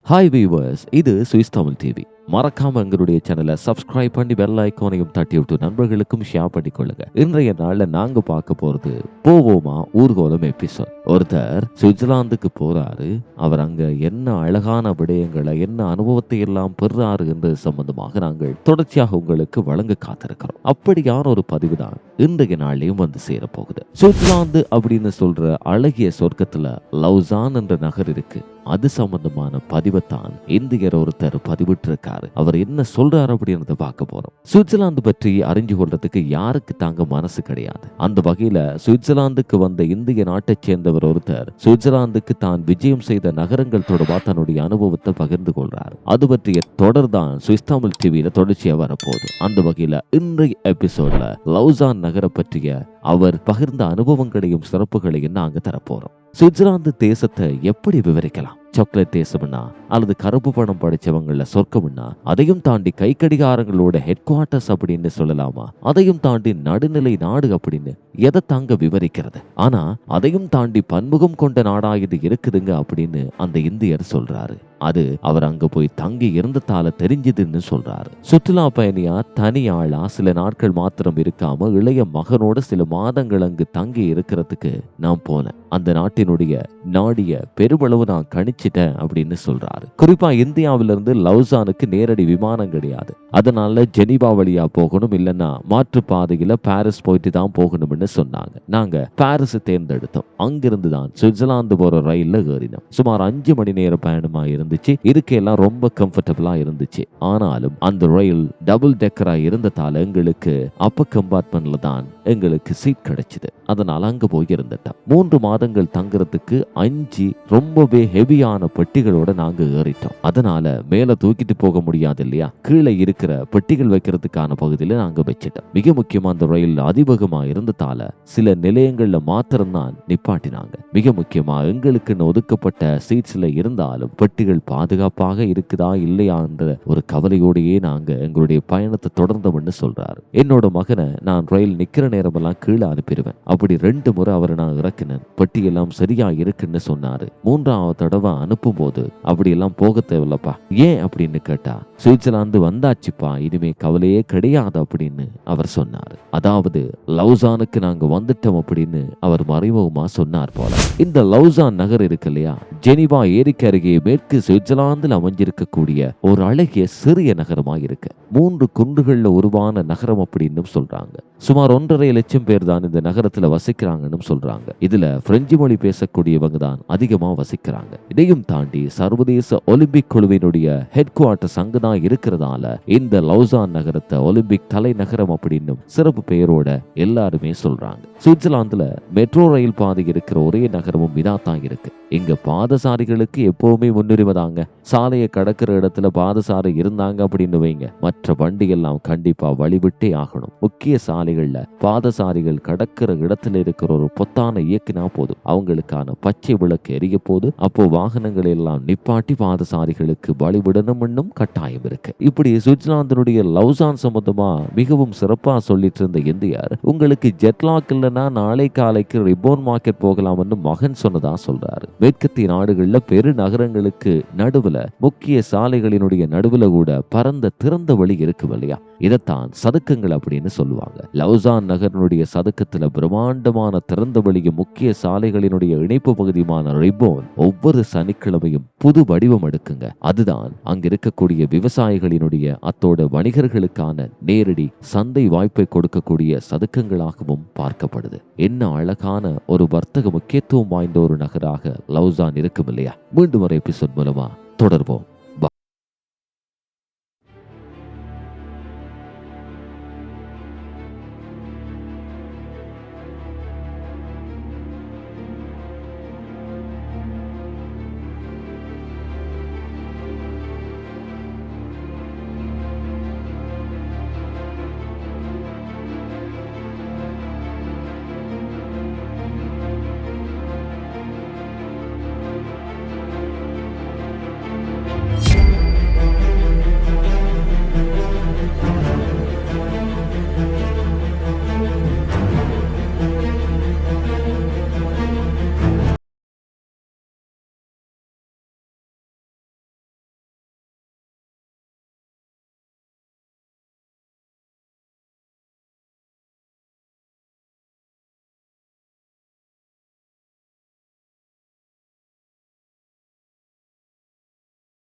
Hi viewers, இது Swiss Tamil TV. மறக்காம எங்களுடைய சேனலை சப்ஸ்கிரைப் பண்ணி பெல் ஐக்கானையும் தட்டி விட்டு நண்பர்களுக்கும் ஷேர் பண்ணிக்கொள்ளுங்க. இன்றைய நாள்ல நாங்க பார்க்க போறது போவோமா ஊர்கோலம் எபிசோட். ஒருத்தர் சுவிட்சர்லாந்துக்கு போறாரு. அவர் அங்க என்ன அழகான விடயங்களை, என்ன அனுபவத்தை எல்லாம் பெறாரு என்பது சம்பந்தமாக நாங்கள் தொடர்ச்சியாக உங்களுக்கு வழங்க காத்திருக்கிறோம். அப்படியான ஒரு பதிவு தான் இன்றைய நாளையும் வந்து சேரப்போகுது. சுவிட்சர்லாந்து அப்படின்னு சொல்ற அழகிய சொர்க்கத்துல லவுசான் என்ற நகர் இருக்கு. அது சம்பந்தமான பதிவைத்தான் இந்தியர் ஒருத்தர் பதிவிட்டு இருக்காரு. அவர் என்ன சொல்றாரு அப்படின்றத பார்க்க போறோம். சுவிட்சர்லாந்து பற்றி அறிஞ்சு கொள்றதுக்கு யாருக்கு தாங்க மனசு கிடையாது. அந்த வகையில சுவிட்சர்லாந்துக்கு வந்த இந்திய நாட்டை சேர்ந்தவர் ஒருத்தர் சுவிட்சர்லாந்துக்கு தான் விஜயம் செய்த நகரங்கள் தொடர்பாக தன்னுடைய அனுபவத்தை பகிர்ந்து கொள்றாரு. அது பற்றிய தொடர் தான் சுவிஸ் தமிழ் டிவியில தொடர்ச்சியா வரப்போகுது. அந்த வகையில இன்றைய எபிசோட்ல லவுசான் நகரை பற்றிய அவர் பகிர்ந்த அனுபவங்களையும் சிறப்புகளையும் நாங்க தரப்போறோம். சுவிட்சர்லாந்து தேசத்தை எப்படி விவரிக்கலாம்? சாக்லேட் தேசம்னா அல்லது கருப்பு பணம் படிச்சவங்கள சொர்க்கம்னா, அதையும் தாண்டி கை கடிகாரங்களோட ஹெட் குவார்டர்ஸ் அப்படின்னு சொல்லலாமா? அதையும் தாண்டி நடுநிலை நாடு அப்படின்னு எதை தாங்க விவரிக்கிறது? ஆனா அதையும் தாண்டி பன்முகம் கொண்ட நாடா இது இருக்குதுங்க அப்படின்னு அந்த இந்தியர் சொல்றாரு. அது அவர் அங்க போய் தங்கி இருந்ததால தெரிஞ்சதுன்னு சொல்றாரு. சுற்றுலா பயணியா தனி ஆளா சில நாட்கள் மாத்திரம் இருக்காம இளைய மகனோட சில மாதங்கள் அங்கு தங்கி இருக்கிறதுக்கு நான் போனேன். அந்த நாட்டினுடைய நாடிய பெருமளவு நான் கணிச்சிட்டேன் அப்படின்னு சொல்றாரு. குறிப்பா இந்தியாவிலிருந்து லவுசானுக்கு நேரடி விமானம் கிடையாது. அதனால ஜெனீவா வழியா போகணும், இல்லைன்னா மாற்று பாதையில பாரிஸ் போயிட்டு தான் போகணும்னு சொன்னாங்க. நாங்க பாரிஸ் தேர்ந்தெடுத்தோம். அங்கிருந்து தான் சுவிட்சர்லாந்து போற ரயில்ல ஏறினோம். சுமார் 5 மணி நேர பயணமா இருந்துச்சு. இருக்கையெல்லாம் ரொம்ப கம்ஃபர்டபுளா இருந்துச்சு. ஆனாலும் அந்த ரயில் டபுள் டெக்கரா இருந்ததால எங்களுக்கு அப்ப கம்பார்ட்மெண்ட்ல தான் எங்களுக்கு சீட் கிடைச்சது. அதனால அங்க போய் இருந்துட்டோம். 3 மாதங்கள் தங்குறதுக்கு 5 ரொம்பவே ஹெவியான பெட்டிகளோட நாங்க ஏறிட்டோம். அதனால மேல தூக்கிட்டு போக முடியாது இல்லையா? கீழே இருக்கிற பெட்டிகள் வைக்கிறதுக்கான பகுதியில நாங்க வச்சிட்டோம். மிக முக்கியமா அந்த ரயில் அதிவேகமா இருந்ததால சில நிலையங்கள்ல மாத்திரம்தான் நிப்பாட்டினாங்க. மிக முக்கியமா எங்களுக்குன்னு ஒதுக்கப்பட்ட சீட்ஸ்ல இருந்தாலும் பெட்டிகள் பாதுகாப்பாக இருக்குதா இல்லையா என்ற ஒரு கவலையோடையே நாங்க எங்களுடைய பயணத்தை தொடர்ந்தோம்னு சொல்றாரு. என்னோட மகனை நான் ரயில் நிக்கிற நேரமெல்லாம் கீழே அனுப்பிடுவேன். அப்படி 2 முறை அவரை நான் இறக்கினேன். பெட்டி எல்லாம் சரியா இருக்குன்னு சொன்னாரு. 3ஆவது தடவை அனுப்பும் போது அப்படி எல்லாம் போக தேவையில்லப்பா. ஏன் அப்படின்னு கேட்டா, சுவிட்சர்லாந்து வந்தாச்சுப்பா, இனிமே கவலையே கிடையாது அப்படின்னு அவர் சொன்னாரு. அதாவது லவுசானுக்கு நாங்க வந்துட்டோம் அப்படின்னு அவர் மறைமுகமா சொன்னார் போல. இந்த லவுசான் நகர் இருக்கு இல்லையா, ஜெனீவா ஏரிக்கு அருகே மேற்கு சுவிட்சர்லாந்தில் அமைஞ்சிருக்கக்கூடிய ஒரு அழகிய சிறிய நகரமா இருக்கு. 3 குன்றுகள்ல உருவான நகரம் அப்படின்னு சொல்றாங்க. சுமார் 1.5 லட்சம் பேர் தான் இந்த நகரத்துல வசிக்கிறாங்கன்னு சொல்றாங்க. இதுல பிரெஞ்சு மொழி பேசக்கூடியவங்க தான் அதிகமா வசிக்கிறாங்க. இதையும் தாண்டி சர்வதேச ஒலிம்பிக் குழுவினுடைய ஹெட் குவார்டர்ஸ் அங்குதான் இருக்கிறதால இந்த லவுசான் நகரத்தை ஒலிம்பிக் தலைநகரம் அப்படின்னு சிறப்பு பெயரோட எல்லாருமே சொல்றாங்க. சுவிட்சர்லாந்துல மெட்ரோ ரயில் பாதை இருக்கிற ஒரே நகரமும் இதாத்தான் இருக்கு. இங்க பாதசாரிகளுக்கு எப்பவுமே முன்னுரிமை தாங்க. சாலையை கடக்கிற இடத்துல பாதசாரி இருந்தாங்க அப்படின்னு வைங்க, மற்ற வண்டி எல்லாம் கண்டிப்பா வழிவிட்டே ஆகணும். முக்கிய சாலைகள்ல பாதசாரிகள் கடக்கிற இடத்துல இருக்கிற ஒரு பொத்தான இயக்கினா போதும், அவங்களுக்கான பச்சை விளக்கு எரிய போது. அப்போ வாகனங்கள் எல்லாம் நிப்பாட்டி பாதசாரிகளுக்கு வழிவிடணும் என்னும் கட்டாயம் இருக்கு. இப்படி சுவிட்சர்லாந்தினுடைய லவுசான் சம்பந்தமா மிகவும் சிறப்பா சொல்லிட்டு இருந்த இந்தியர், உங்களுக்கு ஜெட்லாக் இல்லைன்னா நாளை காலைக்கு ரிப்போன் மார்க்கெட் போகலாம்னு மகன் சொன்னதா சொல்றாரு. மேற்கத்திய நாடுகள்ல பெரு நகரங்களுக்கு நடுவுல முக்கிய சாலைகளினுடைய நடுவுல கூட பரந்த திறந்த வழி இருக்கும் இல்லையா, இதைத்தான் சதுக்கங்கள் அப்படின்னு சொல்லுவாங்க. லவுசான் நகரனுடைய சதுக்கத்துல பிரம்மாண்டமான திறந்த வழியும் முக்கிய சாலைகளினுடைய இணைப்பு பகுதியுமான ரிப்போன் ஒவ்வொரு சனிக்கிழமையும் புது வடிவம் எடுக்குங்க. அதுதான் அங்க இருக்கக்கூடிய விவசாயிகளினுடைய அத்தோட வணிகர்களுக்கான நேரடி சந்தை வாய்ப்பை கொடுக்கக்கூடிய சதுக்கங்களாகவும் பார்க்கப்படுது. என்ன அழகான ஒரு வர்த்தக முக்கியத்துவம் வாய்ந்த ஒரு நகராக லவுசான் இருக்கும் இல்லையா? மீண்டும் ஒரு எபிசோட் மூலமா தொடர்போம்.